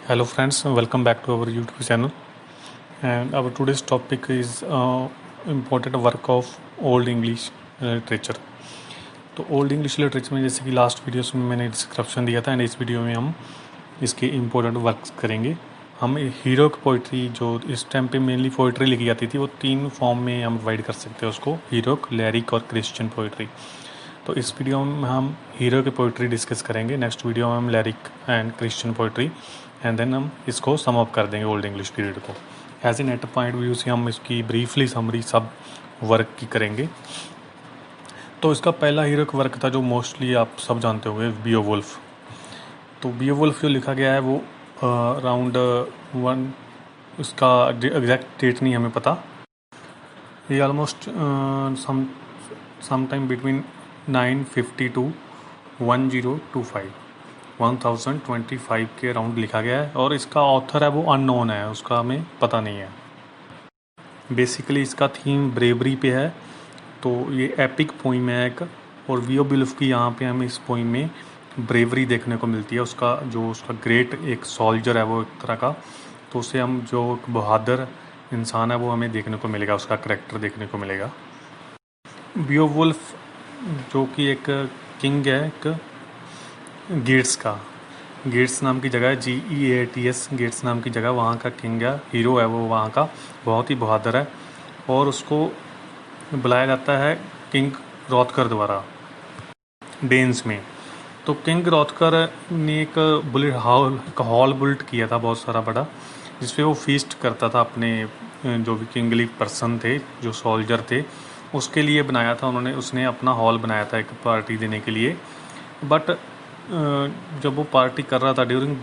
Hello friends, welcome back to our YouTube channel. And our today's topic is important work of Old English literature. तो old English literature में जैसे कि last videos में मैंने description दिया था and इस वीडियो में हम इसके इम्पोर्टेंट वर्क्स करेंगे। हम हीरोइक पोइट्री जो इस टाइम पे मेनली पोइट्री लिखी जाती थी वो तीन फॉर्म में हम डिवाइड कर सकते हैं उसको, हीरोइक, लिरिक और क्रिश्चियन पोइट्री। तो इस वीडियो में हम हीरो की पोइट्री डिस्कस करेंगे, नेक्स्ट वीडियो में हम lyric and Christian poetry and then हम इसको सम अप कर देंगे ओल्ड इंग्लिश पीरियड को। As a net point view से हम इसकी ब्रीफली समरी सब वर्क की करेंगे। तो इसका पहला हीरोइक वर्क था जो मोस्टली आप सब जानते होंगे, बियोवुल्फ। तो बियोवुल्फ जो लिखा गया है वो अराउंड उसका एग्जैक्ट डेट नहीं हमें पता, ये ऑलमोस्ट समटाइम बिटवीन 950 टू 1025 के अराउंड लिखा गया है और इसका ऑथर है वो अननोन है, उसका हमें पता नहीं है। बेसिकली इसका थीम ब्रेवरी पे है, तो ये एपिक पोइम है एक, और बियोवुल्फ की यहाँ पे हमें इस पोइम में ब्रेवरी देखने को मिलती है। उसका ग्रेट एक सोल्जर है वो एक तरह का, तो उसे हम जो एक बहादुर इंसान है वो हमें देखने को मिलेगा, उसका करैक्टर देखने को मिलेगा। बियोवुल्फ जो कि एक किंग है, एक गेट्स नाम की जगह है, GEATS गेट्स नाम की जगह, वहाँ का किंग है, हीरो है वो वहाँ का, बहुत ही बहादुर है। और उसको बुलाया जाता है किंग रॉथकर द्वारा डेन्स में। तो किंग रॉथकर ने एक हॉल बिल्ट किया था बहुत सारा बड़ा, जिसपे वो फीस्ट करता था अपने जो भी किंगली पर्सन थे, जो सोल्जर थे, उसके लिए बनाया था उसने अपना हॉल बनाया था एक पार्टी देने के लिए। बट जब वो पार्टी कर रहा था ड्यूरिंग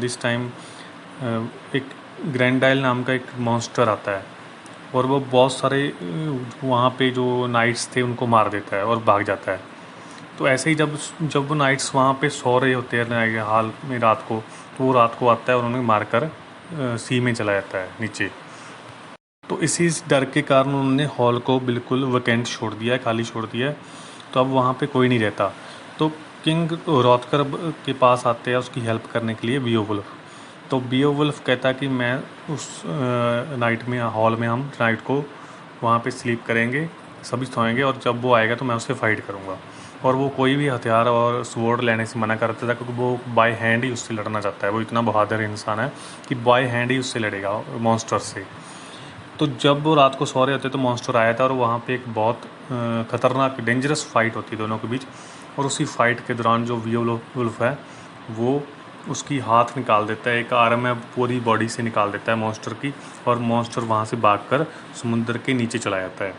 दिस टाइम एक ग्रैंडाइल नाम का एक मॉन्स्टर आता है और वो बहुत सारे वहाँ पे जो नाइट्स थे उनको मार देता है और भाग जाता है। तो ऐसे ही जब वो नाइट्स वहाँ पे सो रहे होते हैं हाल में रात को, तो वो रात को आता है और उन्हें मारकर सी में चला जाता है नीचे। तो इसी डर के कारण उन्होंने हॉल को बिल्कुल वैकेंट छोड़ दिया है, खाली छोड़ दिया है, तो अब वहाँ पे कोई नहीं रहता। तो किंग रॉथकर के पास आते हैं उसकी हेल्प करने के लिए बियोवुल्फ। तो बियोवुल्फ कहता है कि मैं उस नाइट में हॉल में हम नाइट को वहाँ पे स्लीप करेंगे, सभी सोएंगे, और जब वो आएगा तो मैं उससे फाइट करूँगा। और वो कोई भी हथियार और स्वॉर्ड लेने से मना करता था, क्योंकि वो बाय हैंड ही उससे लड़ना चाहता है। वो इतना बहादुर इंसान है कि बाय हैंड ही उससे लड़ेगा मॉन्स्टर से। तो जब वो रात को सो रहे होते तो मॉन्स्टर आया था और वहाँ पे एक बहुत ख़तरनाक डेंजरस फाइट होती है दोनों के बीच। और उसी फाइट के दौरान जो बियोवुल्फ है वो उसकी हाथ निकाल देता है, एक आर्म है पूरी बॉडी से निकाल देता है मॉन्स्टर की, और मॉन्स्टर वहाँ से भागकर समुद्र के नीचे चला जाता है।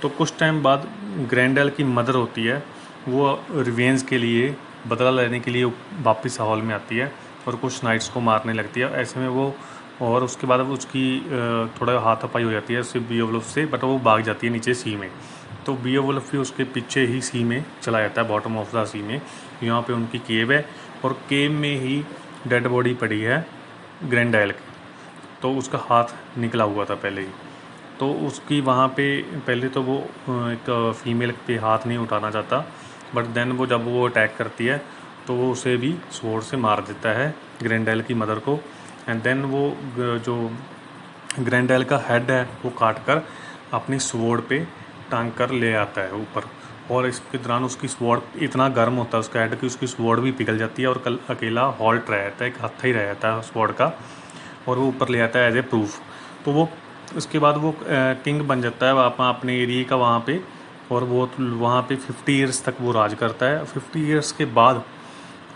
तो कुछ टाइम बाद ग्रैंडेल की मदर होती है, वो रिवेंज के लिए, बदला लेने के लिए वापस हॉल में आती है और कुछ नाइट्स को मारने लगती है। ऐसे में वो, और उसके बाद उसकी थोड़ा हाथापाई हो जाती है उससे बियोवुल्फ से, बट वो भाग जाती है नीचे सी में। तो बियोवुल्फ भी उसके पीछे ही सी में चला जाता है, बॉटम ऑफ द सी में। यहाँ पे उनकी केव है और केव में ही डेड बॉडी पड़ी है ग्रैंडाइल की, तो उसका हाथ निकला हुआ था पहले ही। तो उसकी वहाँ पे पहले तो वो एक फीमेल पे हाथ नहीं उठाना चाहता, बट देन वो जब वो अटैक करती है तो वो उसे भी स्वॉर्ड से मार देता है, ग्रैंडाइल की मदर को। एंड देन वो जो ग्रैंडाइल का हेड है वो काट कर अपनी स्वॉर्ड पे टांग कर ले आता है ऊपर। और इसके दौरान उसकी स्वॉर्ड इतना गर्म होता है उसका हेड कि उसकी स्वॉर्ड भी पिघल जाती है और कल अकेला हॉल्ट रह जाता है, एक हत्था ही रह जाता है स्वॉर्ड का, और वो ऊपर ले आता है एज ए प्रूफ। तो वो उसके बाद वो किंग बन जाता है अपने एरिया का वहाँ पे, और वो वहाँ पे 50 ईयर्स तक वो राज करता है। 50 ईयर्स के बाद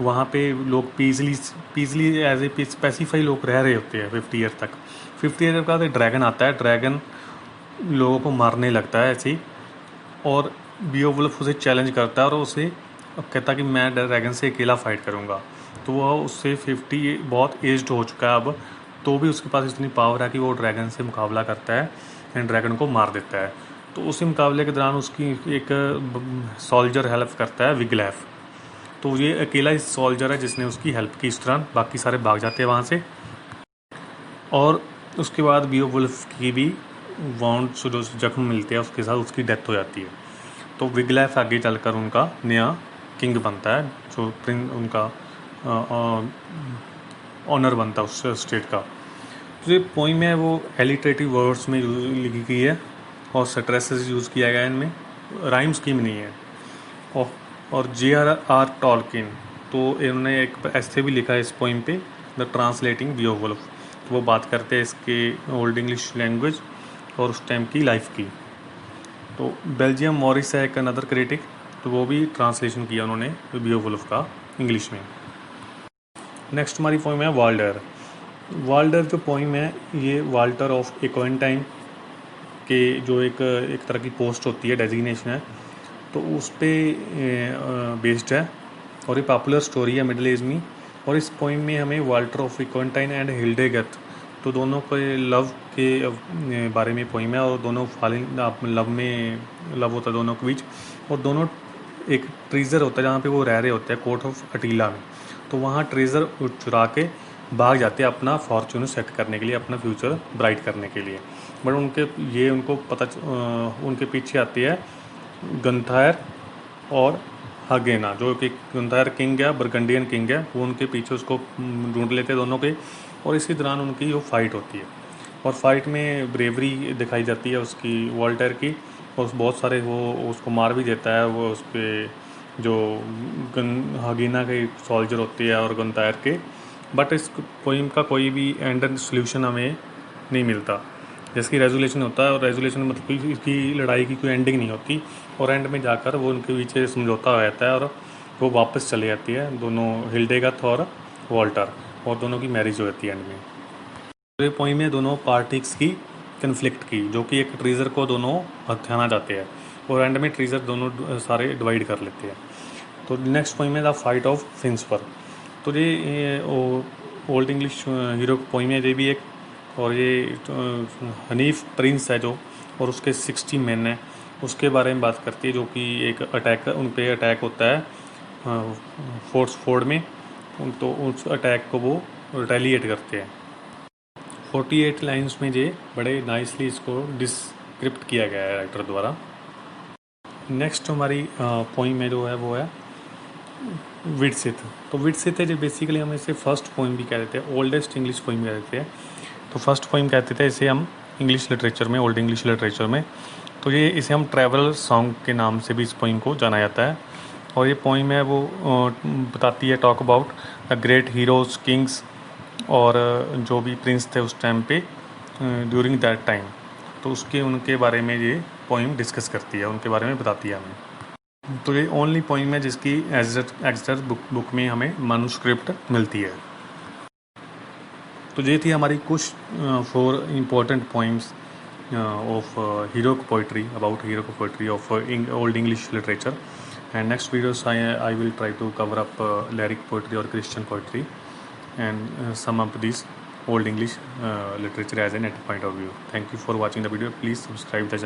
वहाँ पे लोग पीसली एज ए स्पेसिफाई लोग रह रहे होते हैं 50 ईयर तक। 50 ईयर के बाद एक ड्रैगन आता है, ड्रैगन लोगों को मारने लगता है ऐसे ही, और बियोवुल्फ उसे चैलेंज करता है और उसे कहता है कि मैं ड्रैगन से अकेला फाइट करूँगा। तो वह उससे 50 बहुत एज्ड हो चुका है अब, तो भी उसके पास इतनी पावर है कि वो ड्रैगन से मुकाबला करता है एंड ड्रैगन को मार देता है। तो उसी मुकाबले के दौरान उसकी एक सोल्जर हेल्प करता है, विगलैफ। तो ये अकेला ही सोल्जर है जिसने उसकी हेल्प की इस दौरान, बाकी सारे भाग जाते हैं वहाँ से। और उसके बाद बियोवुल्फ की भी वाउंड जो जख्म मिलते हैं उसके साथ उसकी डेथ हो जाती है। तो विगलैफ आगे चलकर उनका नया किंग बनता है, जो उनका ऑनर बनता उस स्टेट का। तो ये पोइम है वो एलिटरेटिव वर्ड्स में लिखी गई है और स्ट्रेसेस यूज़ किया गया है इनमें, राइम स्कीम नहीं है। और J.R.R. टॉलकिन, तो इन्होंने एक ऐसे भी लिखा है इस पोइम पे, द ट्रांसलेटिंग बियोवुल्फ। तो वो बात करते हैं इसके ओल्ड इंग्लिश लैंग्वेज और उस टाइम की लाइफ की। तो बेल्जियम मॉरिस है एक अनदर क्रिटिक, तो वो भी ट्रांसलेशन किया उन्होंने बियोवुल्फ का इंग्लिश में। नेक्स्ट हमारी पोइम है वाल्डर। वाल्डर जो पोइम है ये वाल्टर ऑफ एक्वेंटाइन के जो एक तरह की पोस्ट होती है, डेजिग्नेशन है, तो उस पर बेस्ड है और ये पॉपुलर स्टोरी है मिडिल एज में। और इस पोइम में हमें वाल्टर ऑफ एक्वेंटाइन एंड हिल्डेगर्थ, तो दोनों के लव के बारे में पोइम है और दोनों लव होता है दोनों के बीच। और दोनों एक ट्रेजर होता है जहाँ पे वो रह रहे होते हैं कोर्ट ऑफ अटीला में, तो वहाँ ट्रेजर चुरा के भाग जाते हैं अपना फॉर्चून सेट करने के लिए, अपना फ्यूचर ब्राइट करने के लिए। बट उनको उनके पीछे आती है गंथायर और हागेना, जो कि गंथायर किंग है, बर्गंडियन किंग है, वो उनके पीछे उसको ढूंढ लेते हैं दोनों के। और इसी दौरान उनकी वो फाइट होती है और फाइट में ब्रेवरी दिखाई जाती है उसकी, वॉल्टर की, और बहुत सारे वो उसको मार भी देता है वो, उस पर जो हागेना के सोल्जर होते हैं और गंथायर के। बट इस पोइम का कोई भी एंड सोल्यूशन हमें नहीं मिलता, जिसकी रेजोल्यूशन होता है, और रेजोल्यूशन मतलब इसकी लड़ाई की कोई एंडिंग नहीं होती। और एंड में जाकर वो उनके पीछे समझौता हो जाता है और वो वापस चले जाती है दोनों, हिल्डेगर्थ और वॉल्टर, और दोनों की मैरिज हो जाती है एंड में। तो ये पोइम है दोनों पार्टीज की कन्फ्लिक्ट की, जो कि एक ट्रीजर को दोनों हथियाना जाते हैं और एंड में ट्रीजर दोनों सारे डिवाइड कर लेते हैं। तो नेक्स्ट पोइम है द फाइट ऑफ फिंसपर। तो ये ओल्ड इंग्लिश हीरो की पोइम है ये भी एक, और ये हनीफ प्रिंस है जो, और उसके 60 मैन हैं, उसके बारे में बात करती है, जो कि एक अटैक उन पे अटैक होता है फोर्ड में, तो उस अटैक को वो रिटेलिएट करते हैं। 48 लाइन्स में ये बड़े नाइसली इसको डिस्क्रिप्ट किया गया है राइटर द्वारा। नेक्स्ट हमारी पोइम है जो है वो है विडसिथ। तो विडसिथ है जो बेसिकली हम इसे फर्स्ट पोइम भी कह देते हैं, ओल्डेस्ट इंग्लिश पोइम कह देते हैं। तो फर्स्ट पोइम कहते थे इसे हम इंग्लिश लिटरेचर में, ओल्ड इंग्लिश लिटरेचर में। तो ये इसे हम ट्रैवल सॉन्ग के नाम से भी इस पोइम को जाना जाता है। और ये पोइम है वो बताती है, talk about the great heroes, Kings, और जो भी प्रिंस थे उस टाइम पे ड्यूरिंग दैट टाइम, तो उनके बारे में ये पोइम डिस्कस करती है, उनके बारे में बताती है हमें। तो ये ओनली पोइम है जिसकी एग्जैक्ट बुक में हमें मैन्युस्क्रिप्ट मिलती है। तो ये थी हमारी कुछ 4 important poems of hero poetry, about hero poetry of old English literature. And next videos I will try to cover up lyric poetry or Christian poetry and sum up this old English literature as a net point of view. Thank you for watching the video. Please subscribe the channel.